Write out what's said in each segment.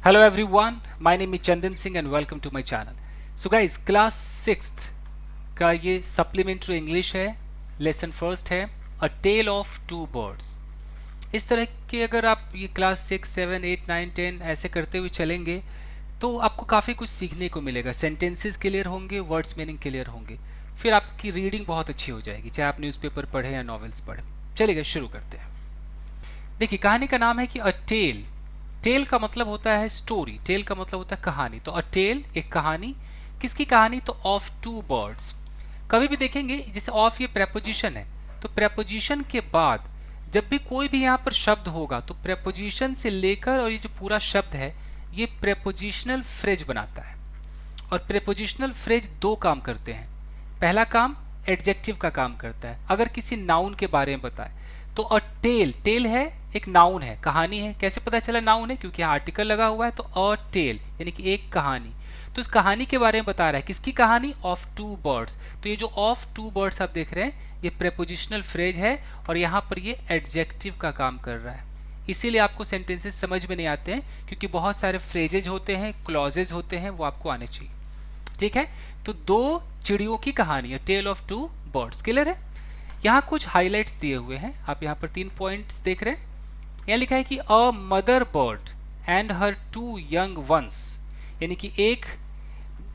Hello everyone, my name is Chandan Singh and welcome to my channel. So guys, class 6th का ये supplementary English है, lesson first है, अ tale of two birds. इस तरह के अगर आप ये क्लास 6, 7, 8, 9, 10 ऐसे करते हुए चलेंगे तो आपको काफ़ी कुछ सीखने को मिलेगा। सेंटेंसेस क्लियर होंगे, वर्ड्स मीनिंग क्लियर होंगे, फिर आपकी रीडिंग बहुत अच्छी हो जाएगी, चाहे आप न्यूज़पेपर पढ़ें या नॉवेल्स पढ़ें। चलिए शुरू करते हैं। देखिए, कहानी का नाम है कि अ टेल। टेल का मतलब होता है स्टोरी, टेल का मतलब होता है कहानी। तो अ टेल एक कहानी, किसकी कहानी? तो ऑफ टू बर्ड्स। कभी भी देखेंगे जैसे ऑफ ये प्रेपोजिशन है, तो प्रेपोजिशन के बाद जब भी कोई भी यहाँ पर शब्द होगा तो प्रेपोजिशन से लेकर और ये जो पूरा शब्द है ये प्रेपोजिशनल फ्रेज बनाता है। और प्रेपोजिशनल फ्रेज दो काम करते हैं। पहला काम एडजेक्टिव का काम करता है। अगर किसी नाउन के बारे में बताए तो अ टेल, टेल है एक नाउन है, कहानी है। कैसे पता चला नाउन है? क्योंकि आर्टिकल लगा हुआ है। तो अ टेल यानी कि एक कहानी। तो इस कहानी के बारे में बता रहा है। किसकी कहानी? Of two birds. तो ये जो ऑफ टू बर्ड्स आप देख रहे हैं ये प्रेपोजिशनल फ्रेज है और यहाँ पर ये एडजेक्टिव का काम कर रहा है। इसीलिए आपको सेंटेंसेस समझ में नहीं आते हैं, क्योंकि बहुत सारे फ्रेजेज होते हैं, क्लॉजेज होते हैं, वो आपको आने चाहिए। ठीक है, तो दो चिड़ियों की कहानी है, tale of two birds. Clear है? यहाँ कुछ हाइलाइट्स दिए हुए हैं, आप यहाँ पर 3 पॉइंट्स देख रहे हैं। यहाँ लिखा है कि a mother bird and her 2 young ones, यानी कि एक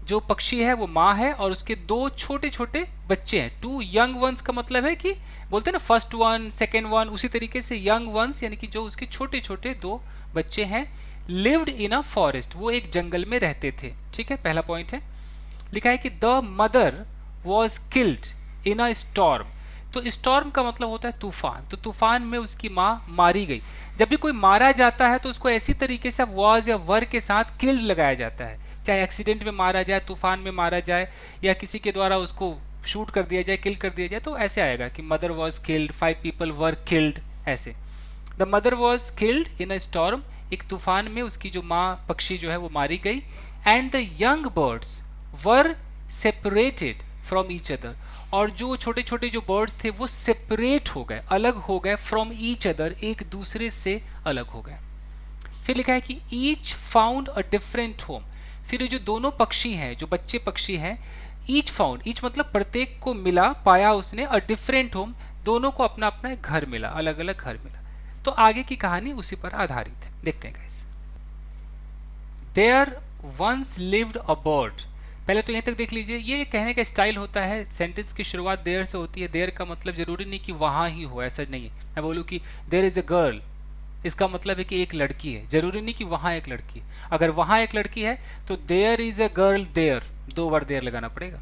जो पक्षी है वो माँ है और उसके 2 छोटे छोटे बच्चे हैं। 2 यंग वंस का मतलब है कि बोलते हैं ना फर्स्ट वन, सेकेंड वन, उसी तरीके से यंग वंस यानी कि जो उसके छोटे छोटे 2 बच्चे हैं। लिव्ड इन अ फॉरेस्ट, वो एक जंगल में रहते थे। ठीक है, पहला पॉइंट है। लिखा है कि the mother was killed in a storm. तो स्टॉर्म का मतलब होता है तूफान। तो तूफान में उसकी माँ मारी गई। जब भी कोई मारा जाता है तो उसको ऐसी तरीके से वॉज या वर के साथ किल्ड लगाया जाता है, चाहे एक्सीडेंट में मारा जाए, तूफान में मारा जाए, या किसी के द्वारा उसको शूट कर दिया जाए, किल कर दिया जाए, तो ऐसे आएगा कि mother was killed, 5 people were killed, ऐसे। The mother was killed in a storm, एक तूफान में उसकी जो माँ पक्षी जो है वो मारी गई। And the young birds were separated from each other, और जो छोटे छोटे जो बर्ड्स थे वो सेपरेट हो गए, अलग हो गए, फ्रॉम ईच अदर, एक दूसरे से अलग हो गए। फिर लिखा है कि each found a different home. फिर ये जो दोनों पक्षी हैं, जो बच्चे पक्षी हैं, ईच फाउंड, ईच मतलब प्रत्येक को मिला, पाया उसने, अ डिफरेंट होम, दोनों को अपना अपना घर मिला, अलग अलग घर मिला। तो आगे की कहानी उसी पर आधारित है। देखते हैं guys. There once lived a bird. पहले तो यहीं तक देख लीजिए, ये कहने का स्टाइल होता है, सेंटेंस की शुरुआत देयर से होती है। देयर का मतलब जरूरी नहीं कि वहाँ ही हो, ऐसा नहीं है। मैं बोलूँ कि देयर इज अ गर्ल, इसका मतलब है कि एक लड़की है, जरूरी नहीं कि वहाँ एक लड़की है। अगर वहाँ एक लड़की है तो there is a girl there, 2 बार देयर लगाना पड़ेगा।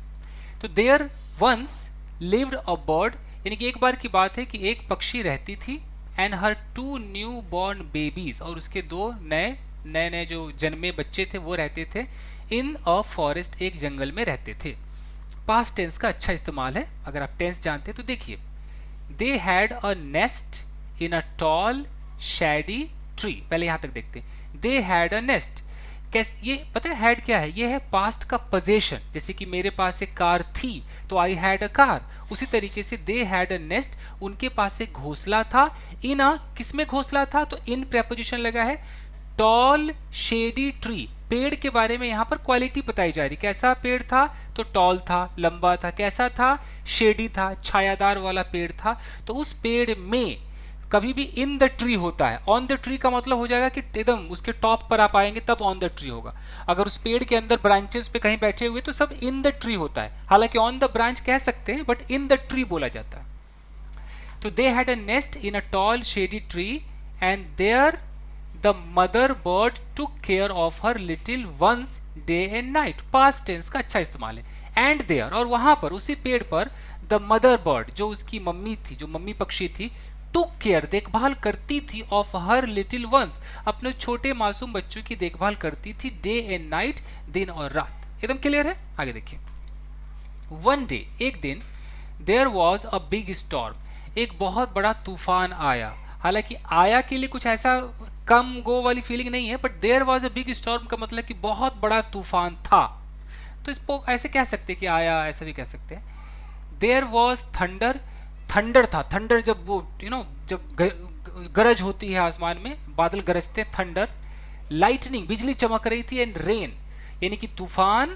तो there once lived a bird, यानी कि एक बार की बात है कि एक पक्षी रहती थी। And her 2 new born babies, और उसके 2 नए नए जो जन्मे बच्चे थे वो रहते थे। इन अ फॉरेस्ट, एक जंगल में रहते थे। पास्ट टेंस का अच्छा इस्तेमाल है, अगर आप टेंस जानते हैं तो देखिए। दे had a nest in a toll Shady tree. पहले यहां तक देखते हैं। दे हैड अ नेस्ट, कैसे? ये पता है हैड क्या है? ये है पास्ट का पोजेशन। जैसे कि मेरे पास एक कार थी तो आई हैड अ कार, उसी तरीके से दे हैड अ नेस्ट, उनके पास एक घोंसला था। इन अ, किसमें घोंसला था? तो इन प्रेपोजिशन लगा है। टॉल शेडी ट्री, पेड़ के बारे में यहाँ पर क्वालिटी बताई जा रही। कैसा पेड़ था? तो टॉल था, लंबा था। कैसा था? शेडी था, छायादार वाला पेड़ था। तो उस पेड़ में कभी भी इन द ट्री होता है। ऑन द ट्री का मतलब हो जाएगा कि एकदम उसके टॉप पर आप आएंगे तब ऑन द ट्री होगा। अगर उस पेड़ के अंदर ब्रांचेस पे कहीं बैठे हुए तो सब इन द ट्री होता है। हालांकि ऑन द ब्रांच कह सकते हैं, बट इन द ट्री बोला जाता है। तो they had a nest in a tall shady tree and there the mother bird took care of her little ones day and night. Past tense का अच्छा इस्तेमाल है। एंड देयर, और वहां पर उसी पेड़ पर, द मदर बर्ड, जो उसकी मम्मी थी, जो मम्मी पक्षी थी, टुक केयर, देखभाल करती थी, ऑफ हर लिटिल वंस, अपने छोटे मासूम बच्चों की देखभाल करती थी, डे एंड नाइट, दिन और रात। एकदम क्लियर है? आगे देखिए। वन डे, एक दिन, there was a big storm, एक बहुत बड़ा तूफान आया। हालांकि आया के लिए कुछ ऐसा कम गो वाली फीलिंग नहीं है, but there was a big storm का मतलब कि बहुत बड़ा तूफान था। तो इसको ऐसे कह सकते हैं कि आया, ऐसा भी कह सकते हैं। देयर वॉज थंडर, थंडर था। थंडर जब वो जब गरज होती है आसमान में, बादल गरजते, थंडर। लाइटनिंग बिजली चमक रही थी, एंड रेन यानी कि तूफान,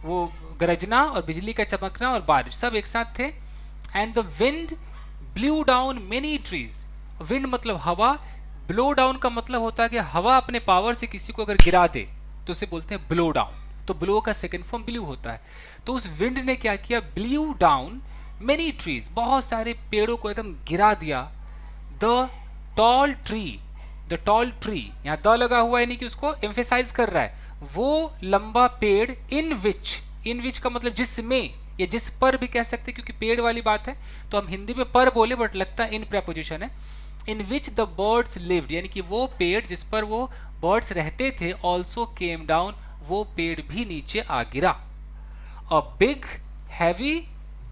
वो गरजना और बिजली का चमकना और बारिश सब एक साथ थे। And the wind blue down many trees, wind मतलब हवा, ब्लो डाउन का मतलब होता है कि हवा अपने पावर से किसी को अगर गिरा दे तो उसे बोलते हैं ब्लो डाउन, तो ब्लो का सेकंड फॉर्म ब्लू होता है। तो उस विंड ने क्या किया, ब्लू डाउन मेनी ट्रीज, बहुत सारे पेड़ों को एकदम गिरा दिया। The tall tree, the tall tree, यहाँ द लगा हुआ है यानी कि उसको एम्फेसाइज कर रहा है, वो लंबा पेड़, इन विच का मतलब जिसमें या जिस पर भी कह सकते क्योंकि पेड़ वाली बात है, तो हम हिंदी में पर बोले बट लगता है इन प्रेपोजिशन है। इन विच द बर्ड्स लिव्ड, यानी कि वो पेड़ जिस पर वो बर्ड्स रहते थे, ऑल्सो केम डाउन, वो पेड़ भी नीचे आ गिरा। A big heavy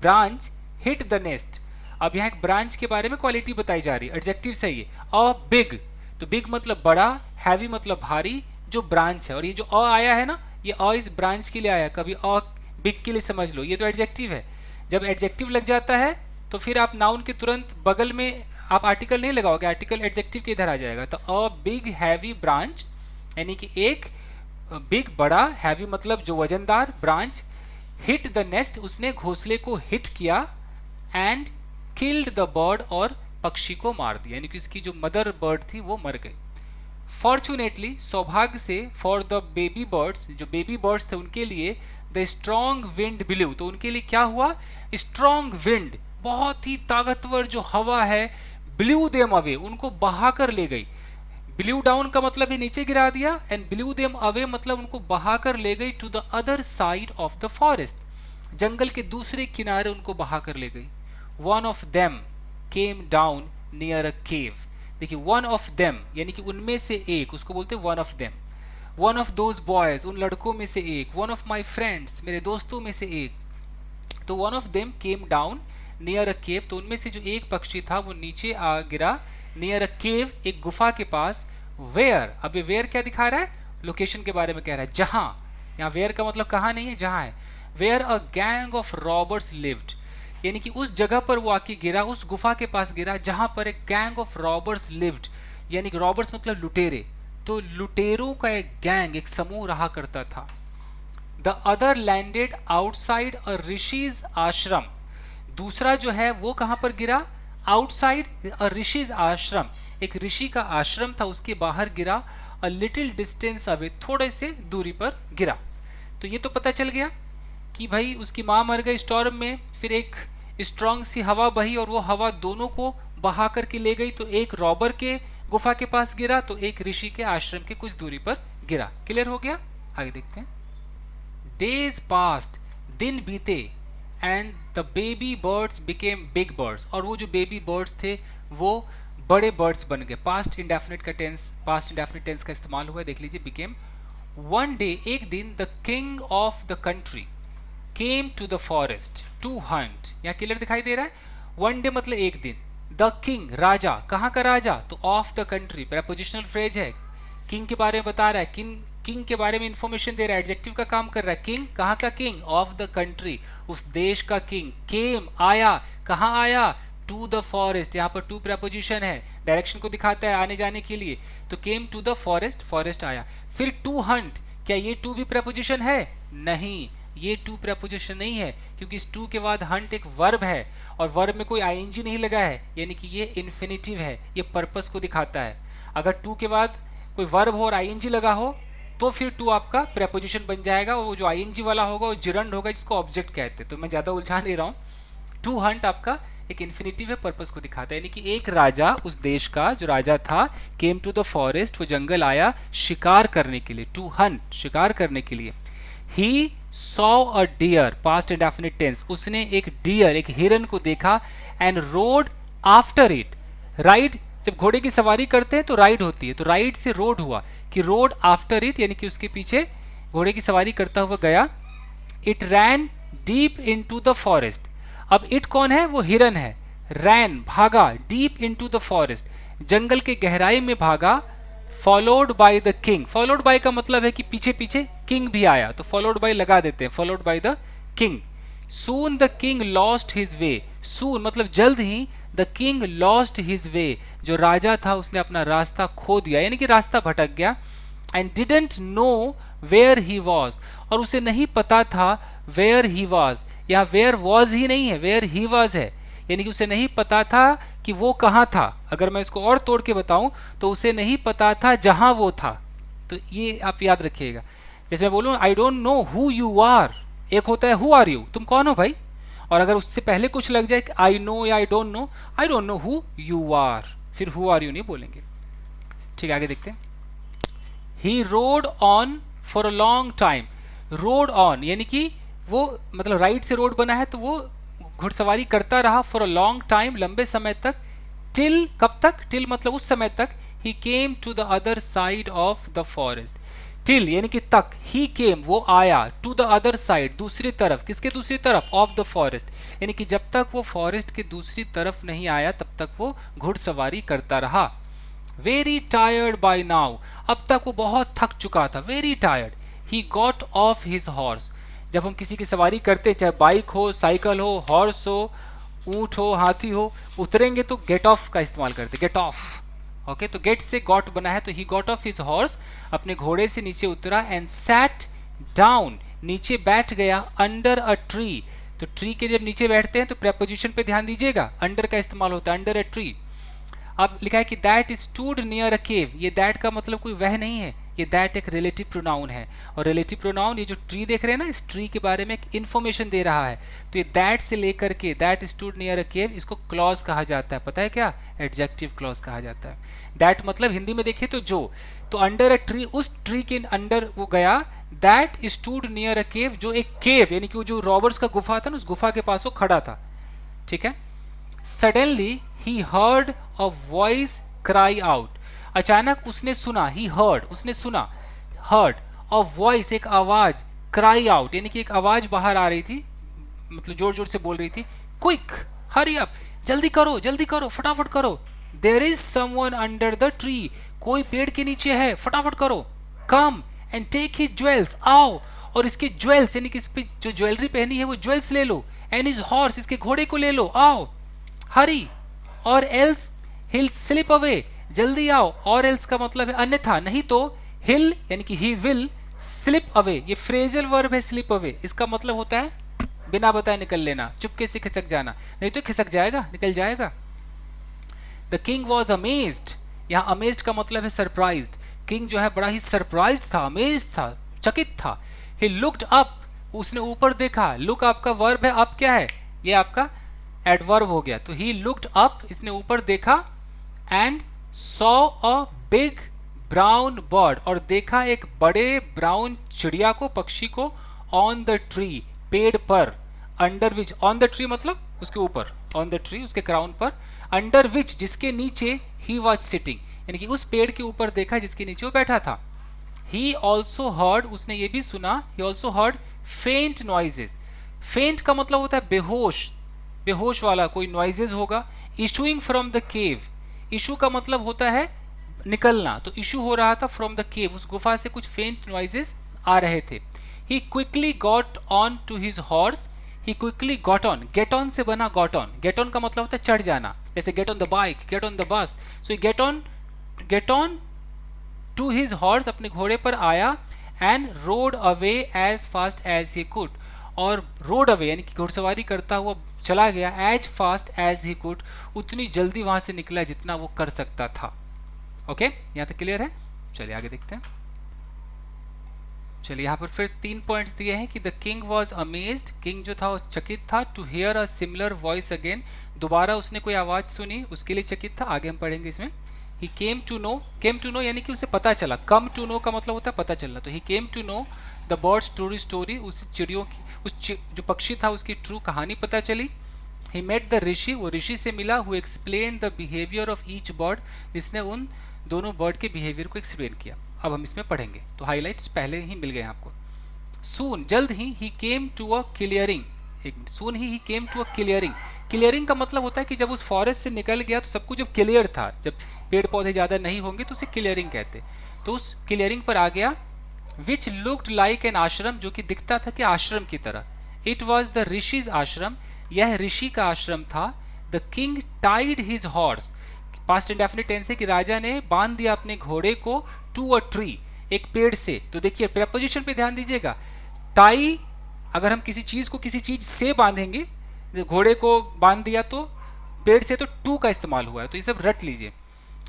branch hit the nest, अब यहाँ एक ब्रांच के बारे में क्वालिटी बताई जा रही है, एडजेक्टिव सही है। अ बिग, तो बिग मतलब बड़ा, हैवी मतलब भारी, जो ब्रांच है, और ये जो अ आया है ना, ये अ इस ब्रांच के लिए आया, कभी अ बिग के लिए समझ लो, ये तो एडजेक्टिव है। जब एडजेक्टिव लग जाता है तो फिर आप नाउन के तुरंत बगल में आप आर्टिकल नहीं लगाओगे, आर्टिकल एडजेक्टिव के इधर आ जाएगा। तो अ बिग हैवी ब्रांच यानी कि एक बिग बड़ा, हैवी मतलब जो वजनदार, ब्रांच, हिट द नेस्ट उसने घोंसले को हिट किया, एंड किल्ड द बर्ड और पक्षी को मार दिया, यानी कि इसकी जो मदर बर्ड थी वो मर गई। फॉर्चुनेटली सौभाग्य से, फॉर द बेबी बर्ड्स, जो बेबी बर्ड्स थे उनके लिए, द स्ट्रॉन्ग विंड ब्लू, तो उनके लिए क्या हुआ, स्ट्रॉन्ग विंड, बहुत ही ताकतवर जो हवा है, ब्लू देम अवे, उनको बहा कर ले गई। ब्लू डाउन का मतलब है नीचे गिरा दिया, एंड ब्लू देम अवे मतलब उनको बहा कर ले गई to the other side of the forest, जंगल के दूसरे किनारे उनको बहा कर ले गई। One of them came down near a cave, देखिए वन ऑफ देम यानी कि उनमें से एक, उसको बोलते हैं one of them. One of those boys, उन लड़कों में से एक। वन ऑफ माई फ्रेंड्स, मेरे दोस्तों में से एक। तो one of them came down near a cave, तो उनमें से जो एक पक्षी था वो नीचे आ गिरा, नियर अ केव, एक गुफा के पास। वेयर, अब ये वेयर क्या दिखा रहा है, लोकेशन के बारे में कह रहा है, जहां, यहाँ वेयर का मतलब कहाँ नहीं है, जहां है। Where a gang of robbers lived, यानी कि उस जगह पर वो आके गिरा, उस गुफा के पास गिरा जहां पर एक गैंग ऑफ रॉबर्स लिव्ड, यानी कि रॉबर्स मतलब लुटेरे, तो लुटेरों का एक गैंग, एक समूह रहा करता था। द अदर लैंडेड आउटसाइड अ ऋषिज आश्रम, दूसरा जो है वो कहां पर गिरा, आउटसाइड अ ऋषिज आश्रम, एक ऋषि का आश्रम था उसके बाहर गिरा। अ लिटिल डिस्टेंस अवे, थोड़े से दूरी पर गिरा। तो ये तो पता चल गया कि भाई उसकी माँ मर गई स्टॉर्म में, फिर एक स्ट्रांग सी हवा बही और वो हवा दोनों को बहा करके ले गई, तो एक रॉबर के गुफा के पास गिरा, तो एक ऋषि के आश्रम के कुछ दूरी पर गिरा। क्लियर हो गया, आगे देखते हैं। डेज पास्ट, दिन बीते, and the baby birds became big birds, और वो जो बेबी बर्ड्स थे वो बड़े बर्ड्स बन गए। पास्ट इंडेफिनिट का टेंस, पास्ट इंडेफिनिट टेंस का इस्तेमाल हुआ है, देख लीजिए, बिकेम। वन डे, एक दिन, the king of the country came to the forest to hunt, यहाँ क्लियर दिखाई दे रहा है, वन डे मतलब एक दिन, द किंग राजा, कहाँ का राजा, तो of the country, prepositional phrase है, किंग के बारे में बता रहा है, किंग के बारे में इंफॉर्मेशन दे रहा है, एडजेक्टिव का काम कर रहा है। किंग कहाँ का किंग, ऑफ द कंट्री, उस देश का किंग। केम आया, कहाँ आया, टू द फॉरेस्ट, यहाँ पर टू प्रेपोजिशन है, डायरेक्शन को दिखाता है आने जाने के लिए, तो came to the forest, forest आया। फिर टू हंट, क्या ये टू भी प्रेपोजिशन है, नहीं, ये टू प्रेपोजिशन नहीं है, क्योंकि इस टू के बाद हंट एक वर्ब है, और वर्ब में कोई आईएनजी नहीं लगा है, यानी कि ये इन्फिनिटिव है, ये पर्पस को दिखाता है। अगर टू के बाद कोई वर्ब हो और आईएनजी लगा हो तो फिर टू आपका प्रेपोजिशन बन जाएगा, और वो जो आईएनजी वाला होगा वो जिरंड होगा, जिसको ऑब्जेक्ट कहते हैं। तो मैं ज़्यादा उलझा नहीं रहा हूँ, टू हंट आपका एक इन्फिनिटिव है, पर्पस को दिखाता है, यानी कि एक राजा, उस देश का जो राजा था, केम टू द फॉरेस्ट, वो जंगल आया शिकार करने के लिए, टू हंट, शिकार करने के लिए। He saw a deer, past indefinite tense, उसने एक डियर, एक हिरन को देखा, and rode after it, ride, जब घोड़े की सवारी करते हैं तो राइड होती है, तो राइड से रोड हुआ, कि रोड आफ्टर इट यानी कि उसके पीछे घोड़े की सवारी करता हुआ गया। It ran deep into the forest, अब इट कौन है, वो हिरन है, रैन भागा, डीप इनटू द फॉरेस्ट, जंगल के गहराई में भागा। Followed by the king, followed by का मतलब है कि पीछे पीछे किंग भी आया, तो फॉलोड बाय लगा देते हैं, followed by the king. Soon the king lost his way, soon मतलब जल्द ही, the king lost his way, जो राजा था उसने अपना रास्ता खो दिया, यानी कि रास्ता भटक गया। And didn't know where he was, और उसे नहीं पता था वेयर ही वॉज, या वेयर वॉज ही नहीं है, वेयर ही वॉज है, यानी कि उसे नहीं पता था कि वो कहाँ था। अगर मैं इसको और तोड़ के बताऊं तो उसे नहीं पता था जहां वो था। तो ये आप याद रखिएगा। जैसे मैं बोलूँ I don't know who you are, एक होता है हु आर यू, तुम कौन हो भाई, और अगर उससे पहले कुछ लग जाए आई नो या I don't know who you are, फिर हु आर यू नहीं बोलेंगे। ठीक है, आगे देखते हैं। He rode on for a long time, rode on यानी कि वो मतलब राइट से रोड बना है तो वो घुड़सवारी करता रहा फॉर अ लॉन्ग टाइम, लंबे समय तक, टिल, कब तक, टिल मतलब उस समय तक, he came to the other side of the forest, till यानी कि तक, ही केम वो आया, टू द अदर साइड दूसरी तरफ, किसके दूसरी तरफ, ऑफ द फॉरेस्ट, यानी कि जब तक वो फॉरेस्ट के दूसरी तरफ नहीं आया तब तक वो घुड़सवारी करता रहा। वेरी टायर्ड बाय नाउ, अब तक वो बहुत थक चुका था, very tired. He got off his horse, जब हम किसी की सवारी करते, चाहे बाइक हो, साइकिल हो, हॉर्स हो, ऊंट हो, हाथी हो, उतरेंगे तो गेट ऑफ का इस्तेमाल करते, गेट ऑफ। ओके, तो गेट से गॉट बना है, तो he got off his horse, अपने घोड़े से नीचे उतरा, एंड सैट डाउन, नीचे बैठ गया, अंडर अ ट्री, तो ट्री के जब नीचे बैठते हैं तो प्रेपोजिशन पे ध्यान दीजिएगा, अंडर का इस्तेमाल होता है, अंडर अ ट्री। अब लिखा है कि दैट स्टूड नियर अ केव, ये दैट का मतलब कोई वह नहीं है, ये दैट एक रिलेटिव प्रोनाउन है, और रिलेटिव प्रोनाउन ये जो ट्री देख रहे हैं ना, इस ट्री के बारे में एक इन्फॉर्मेशन दे रहा है, तो ये दैट से लेकर के दैट स्टूड नियर अ केव, इसको क्लॉज कहा जाता है, पता है क्या, एडजेक्टिव क्लॉज कहा जाता है। दैट मतलब हिंदी में देखिए तो जो, तो अंडर अ ट्री, उस ट्री के अंडर वो गया, दैट स्टूड नियर अ केव, जो एक केव यानी कि वो जो रॉबर्स का गुफा था ना, उस गुफा के पास वो खड़ा था। ठीक है। Suddenly he heard a voice cry out, अचानक उसने सुना, ही हर्ड उसने सुना, हर्ड अ वॉइस एक आवाज, क्राई आउट यानी कि एक आवाज बाहर आ रही थी, मतलब जोर जोर से बोल रही थी, क्विक हरी अप, जल्दी करो फटाफट करो, there is someone under the tree, कोई पेड़ के नीचे है, फटाफट करो, come and take his jewels, आओ और इसके ज्वेल्स यानी कि इस पे जो ज्वेलरी पहनी है वो ज्वेल्स ले लो, एंड हिज हॉर्स इसके घोड़े को ले लो, आओ हरी, और एल्स हिल स्लिप अवे, जल्दी आओ, और एल्स का मतलब है अन्यथा, नहीं तो, हिल यानी कि ही विल, स्लिप अवे ये फ्रेजल वर्ब है, स्लिप अवे इसका मतलब होता है बिना बताए निकल लेना, चुपके से खिसक जाना, नहीं तो खिसक जाएगा, निकल जाएगा। द किंग वॉज अमेज्ड, यहाँ अमेज्ड का मतलब है सरप्राइज्ड, किंग जो है बड़ा ही सरप्राइज्ड था, अमेज्ड था, चकित था। ही लुक्ड अप, उसने ऊपर देखा, लुक आपका वर्ब है, अप क्या है, ये आपका एडवर्ब हो गया, तो ही लुक्ड अप इसने ऊपर देखा, and saw a big brown bird, और देखा एक बड़े ब्राउन चिड़िया को, पक्षी को, ऑन द ट्री पेड़ पर, under which, on the tree मतलब उसके ऊपर, ऑन द ट्री उसके क्राउन पर, अंडर विच जिसके नीचे, ही वॉज सिटिंग यानी कि उस पेड़ के ऊपर देखा जिसके नीचे वो बैठा था। ही ऑल्सो हर्ड उसने ये भी सुना, ही ऑल्सो हर्ड फेंट नॉइजेस, फेंट का मतलब होता है बेहोश, बेहोश वाला कोई नॉइजेस होगा, issuing from the cave, issue का मतलब होता है निकलना, तो इशू हो रहा था फ्रॉम द केव, उस गुफा से कुछ फेंट नॉइजेस आ रहे थे। He quickly got on to his horse, he quickly got on, get on से बना गॉट ऑन, गेट ऑन का मतलब होता है चढ़ जाना, जैसे get on the bike, get on the bus, so get on to his horse अपने घोड़े पर आया, and rode away as fast as he could, और रोड अवे यानी कि घुड़सवारी करता हुआ चला गया, as fast as he could उतनी जल्दी वहां से निकला जितना वो कर सकता था। ओके, यहाँ तक क्लियर है, चलिए आगे देखते हैं। चलिए यहाँ पर फिर 3 पॉइंट्स दिए हैं कि the king was amazed, king जो था वो चकित था, to hear a similar voice again, दोबारा उसने कोई आवाज सुनी उसके लिए चकित था, आगे हम पढ़ेंगे इसमें। ही केम टू नो यानी कि उसे पता चला, कम टू नो का मतलब होता है पता चलना, तो he came to know the bird's true story, उस चिड़ियों की, उस जो पक्षी था उसकी ट्रू कहानी पता चली। ही मेट द ऋषि, वो ऋषि से मिला, who explain the behaviour of each bird, जिसने उन दोनों बर्ड के बिहेवियर को एक्सप्लेन किया। अब हम इसमें पढ़ेंगे, तो हाईलाइट्स पहले ही मिल गए आपको। सून जल्द ही came to a clearing, soon he came to a clearing, clearing का मतलब होता है कि जब उस फॉरेस्ट से निकल गया तो सब कुछ जब क्लियर था, जब पेड़ पौधे ज़्यादा नहीं होंगे तो उसे क्लियरिंग कहते, तो उस क्लियरिंग पर आ गया, विच लुक्ड लाइक एन आश्रम, जो कि दिखता था कि आश्रम की तरह, इट वॉज द ऋषिज आश्रम, यह ऋषि का आश्रम था। The king tied his horse, past indefinite tense है कि राजा ने बांध दिया अपने घोड़े को, टू अ ट्री एक पेड़ से, तो देखिए प्रेपोजिशन पे ध्यान दीजिएगा। टाई, अगर हम किसी चीज को किसी चीज से बांधेंगे, घोड़े को बांध दिया तो पेड़ से, तो टू का इस्तेमाल हुआ है, तो ये सब रट लीजिए।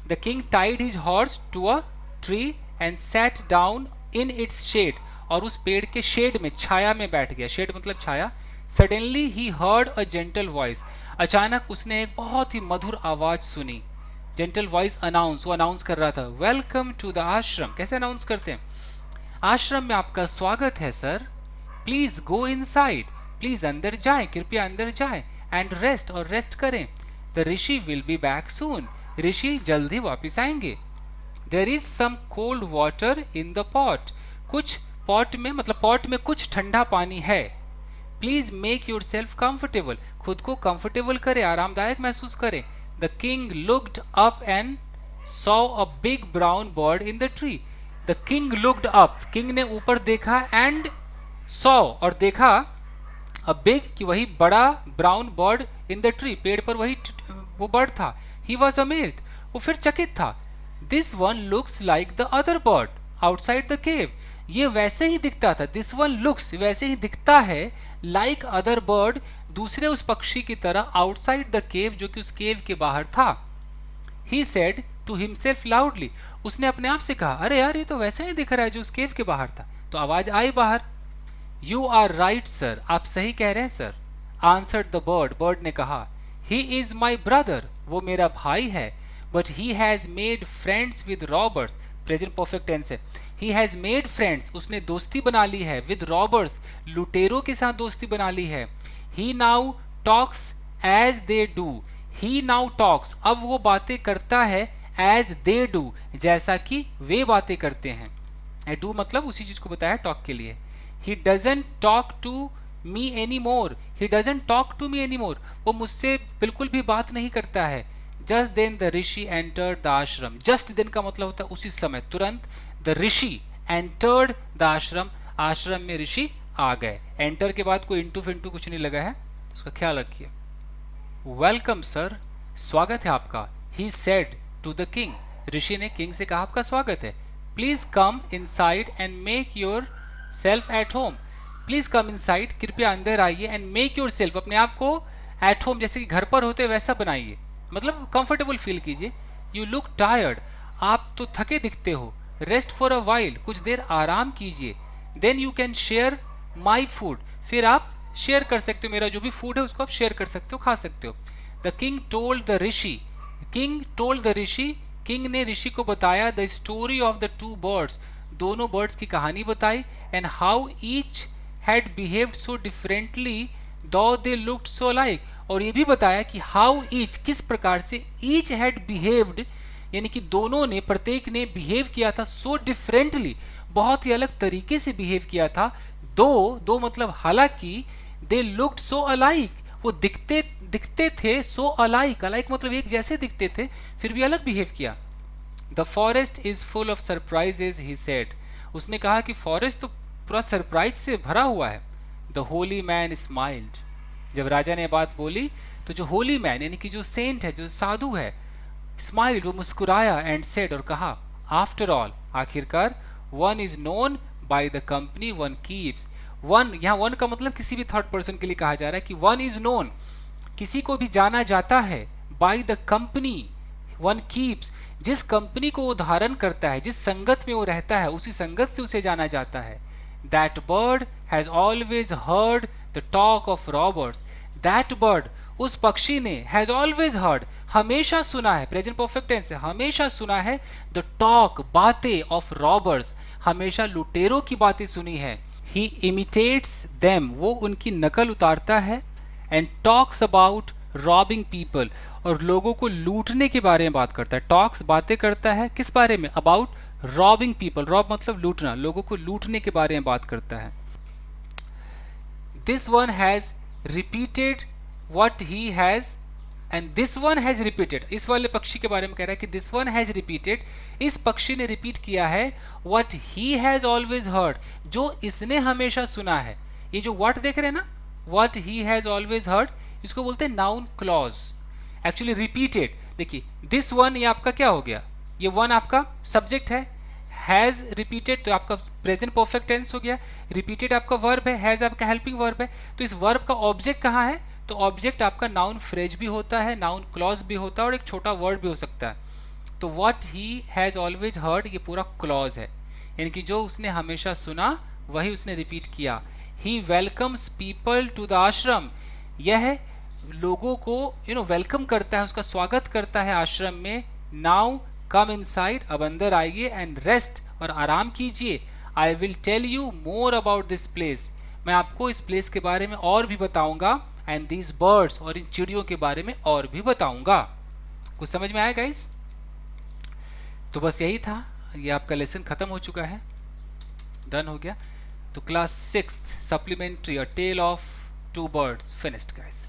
The king tied his horse to a tree and sat down in its shade, और उस पेड़ के शेड में, छाया में बैठ गया। शेड मतलब छाया। Suddenly he heard a gentle voice, अचानक उसने एक बहुत ही मधुर आवाज सुनी। जेंटल वॉइस अनाउंस, वो अनाउंस कर रहा था, वेलकम टू द आश्रम। कैसे अनाउंस करते हैं? आश्रम में आपका स्वागत है sir. Please go inside, please अंदर जाएं, कृपया अंदर जाएं। एंड रेस्ट, और रेस्ट करें। The rishi will be back soon, ऋषि जल्द ही वापिस आएंगे। There is some cold water in the pot, कुछ पॉट में, मतलब पॉट में कुछ ठंडा पानी है। Please make yourself comfortable, खुद को कंफर्टेबल करें, आरामदायक महसूस करें। The king looked up and saw a big brown bird in the tree. The king looked up, king ने ऊपर देखा, एंड सॉ, और देखा, अ बिग, कि वही बड़ा, brown bird in the tree, पेड़ पर वही वो बर्ड था। ही वॉज अमेज्ड, वो फिर चकित था। This one looks like the other bird outside the cave, ये वैसे ही दिखता था। दिस वन लुक्स, वैसे ही दिखता है, लाइक अदर बर्ड, दूसरे उस पक्षी की तरह, आउटसाइड द केव, जो कि उस केव के बाहर था। He said to himself loudly, उसने अपने आप से कहा, अरे यार ये तो वैसा ही दिख रहा है जो उस केव के बाहर था। तो आवाज आई बाहर। यू आर राइट सर, आप सही कह रहे हैं sir. Answered the bird, bird ने कहा। ही इज माई ब्रदर, वो मेरा भाई है। But he has made friends with robbers, present perfect tense है। ही हैज मेड फ्रेंड्स, उसने दोस्ती बना ली है, विद रॉबर्स, लुटेरों के साथ दोस्ती बना ली है। He now talks as they do, he now talks, अब वो बातें करता है, एज दे डू, जैसा कि वे बातें करते हैं। डू मतलब उसी चीज को बताया टॉक के लिए। He doesn't talk to me any more, he doesn't talk to me any more, वो मुझसे बिल्कुल भी बात नहीं करता है। Just then the rishi entered the ashram, just then का मतलब होता है उसी समय, तुरंत। द ऋषि एंटर्ड द आश्रम, आश्रम में ऋषि आ गए। एंटर के बाद कोई इंटू फिंटू कुछ नहीं लगा है, उसका ख्याल रखिए। वेलकम सर, स्वागत है आपका। He said to the king, ऋषि ने किंग से कहा, आपका स्वागत है। Please come inside and make yourself at home, please come inside, कृपया अंदर आइए, एंड मेक योर सेल्फ, अपने आप को एट होम, जैसे कि घर पर होते वैसा बनाइए, मतलब कंफर्टेबल फील कीजिए। यू लुक टायर्ड, आप तो थके दिखते हो। रेस्ट फॉर अ वाइल, कुछ देर आराम कीजिए। Then you can share my food, फिर आप शेयर कर सकते हो, मेरा जो भी फूड है उसको आप शेयर कर सकते हो, खा सकते हो। The king told the Rishi, king told the Rishi, king ने ऋषि को बताया, the story of the two birds, दोनों बर्ड्स की कहानी बताई, and how each had behaved so differently दो दे लुक्ड सो लाइक, और ये भी बताया कि हाउ ईच, किस प्रकार से, ईच हैड बिहेव्ड, यानी कि दोनों ने, प्रत्येक ने बिहेव किया था, सो डिफरेंटली, बहुत ही अलग तरीके से बिहेव किया था। दो मतलब हालांकि, दे लुक्ड सो अलाइक, वो दिखते थे, सो अलाइक, अलाइक मतलब एक जैसे दिखते थे, फिर भी अलग बिहेव किया। The forest is full of surprises, he said, उसने कहा कि फॉरेस्ट तो पूरा सरप्राइज से भरा हुआ है। द होली मैन स्माइल्ड, जब राजा ने बात बोली तो जो होली मैन, यानी कि जो सेंट है, जो साधु है, स्माइल्ड, वो मुस्कुराया, एंड सेड, और कहा, आफ्टर ऑल, आखिरकार, one is known by the company one keeps, one, यहाँ वन का मतलब किसी भी थर्ड पर्सन के लिए कहा जा रहा है कि वन इज नोन, किसी को भी जाना जाता है, by the company one keeps, जिस कंपनी को वो धारण करता है, जिस संगत में वो रहता है, उसी संगत से उसे जाना जाता है। That bird has always heard the talk of robbers, that bird, उस पक्षी ने, हैज ऑलवेज हर्ड, हमेशा सुना है, प्रेजेंट परफेक्ट टेंस है, हमेशा सुना है, द टॉक, बातें, ऑफ रॉबर्स, हमेशा लुटेरों की बातें सुनी है। ही इमिटेट्स देम, वो उनकी नकल उतारता है, and talks about robbing people, और लोगों को लूटने के बारे में बात करता है। टॉक्स, बातें करता है, किस बारे में? अबाउट रॉबिंग पीपल, रॉब मतलब लूटना, लोगों को लूटने के बारे में बात करता है। This one has repeated what he has, and this one has repeated, इस वाले पक्षी के बारे में कह रहा है कि दिस वन हैज रिपीटेड, इस पक्षी ने रिपीट किया है, what he has always heard, जो इसने हमेशा सुना है। ये जो व्हाट देख रहे हैं ना, what he has always heard, इसको बोलते हैं नाउन क्लॉज। एक्चुअली रिपीटेड, देखिए दिस वन, ये आपका क्या हो गया, ये वन आपका सब्जेक्ट है, हैज़ रिपीटेड तो आपका प्रेजेंट परफेक्ट टेंस हो गया, रिपीटेड आपका वर्ब है, हैज़ आपका हेल्पिंग वर्ब है। तो इस वर्ब का ऑब्जेक्ट कहाँ है? तो ऑब्जेक्ट आपका नाउन फ्रेज भी होता है, नाउन क्लॉज भी होता है और एक छोटा वर्ड भी हो सकता है। तो what he has always heard ये पूरा क्लॉज है, यानी कि जो उसने हमेशा सुना वही उसने रिपीट किया। ही वेलकम्स पीपल टू द आश्रम, यह लोगों को वेलकम करता है, उसका स्वागत करता है आश्रम में। नाउ कम इनसाइड, अब अंदर आइए, एंड रेस्ट, और आराम कीजिए। I will tell you more about this place, मैं आपको इस प्लेस के बारे में और भी बताऊंगा। एंड दीज बर्ड्स, और इन चिड़ियों के बारे में और भी बताऊंगा। कुछ समझ में आया गाइस? तो बस यही था, ये आपका लेसन खत्म हो चुका है, डन हो गया। तो class 6th supplementary a tale of two birds finished guys.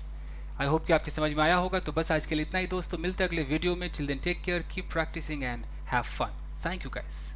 I hope कि आपकी समझ में आया होगा। तो बस आज के लिए इतना ही दोस्तों, मिलते हैं अगले वीडियो में। Till then take care, keep practising and have fun. Thank you guys.